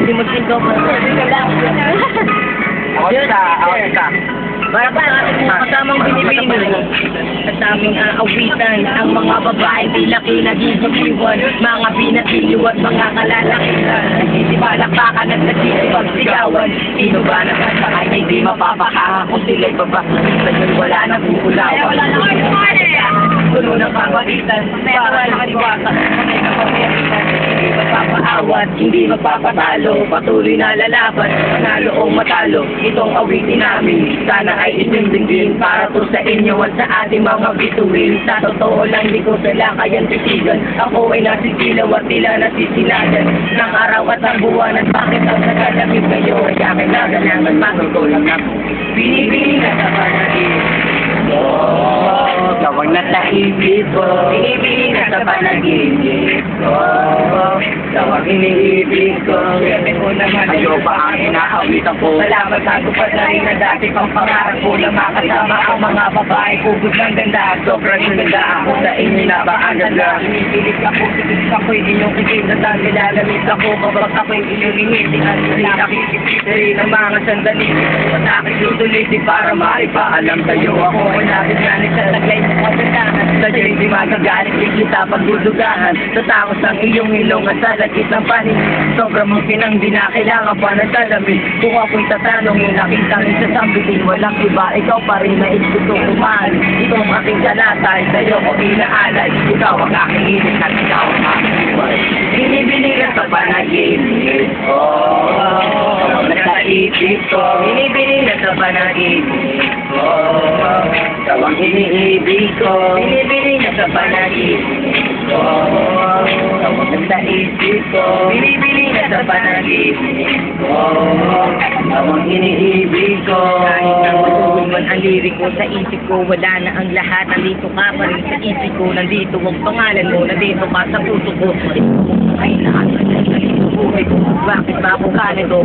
Hindi magsindo pa. Ako isa. Para ba kasamang binibini at aming awitan ang mga babae tila kinagigiliwan, mga binatiliw at mga kalalakihan, nagtitibalakpakan at nagtitipagsigawan. Sino ba naman sa kanya hindi mapapakaha kung sila'y babakalitan yun wala nang bukulawan. Puno ng pamagitan, para nakaliwasan, may kapamiritan, hindi magpapaawat, hindi magpapatalo, patuloy na lalaban, panalo o matalo, itong awitin namin, sana ay inyong dinggin, para to sa inyo at sa ating mga bituin. Sa totoo lang, di ko sila kayang titigan, ako ay nasisilaw at tila nasisinagan, ng araw at ng buwan, at bakit ang nagalamig kayo, ay akin na galangan, matutulang ako, binibili na sa panaginip. Gawang nataibig ko, binibili na sa panaginip ko. Gawang iniibig ko, kayo pa ang inaawitan ko. Salamat sa tupad na rin na dati pang pangarap ko na makasama ang mga babae kubos ng ganda. Sobrang ganda ako sa inyo na ba ang ganda. Pinipilit ako, pilit ako'y inyong kikita sa nilalamit ako. Kapag ako'y inyong initi at nakikipit rin ang mga sandali. At aking tutulitin para maipaalam sa'yo ako. Nabit na sa taglay ng kagandahan. Sa'yo hindi magagalit kita pagdudugahan. Sa takot ng iyong ilong at sa lakit ng panin. Sobrang mong pinang di na kailangan pa ng salamin. Kung ako'y tatanungin, nakita rin sa sambitin. Walang iba, ikaw pa rin na ito kumahal. Itong aking kalatay, sa'yo ko inaalay. Ikaw ang aking inig at ikaw ang aking buhay. Binibili ka sa panaginip ko. Nasa isip ko. Binibili na sa panaginip ko. Tawang iniibig ko, binibili na sa panaginip ko. Tawang nasa isip ko, binibili na sa panaginip ko. Tawang iniibig ko. Kahit ang matutuman ang lirik ko sa isip ko, wala na ang lahat. Nandito ka pa rin sa isip ko, nandito ang pangalan mo, nandito ka sa puso ko. Ay lahat, bakit ba ako ganito?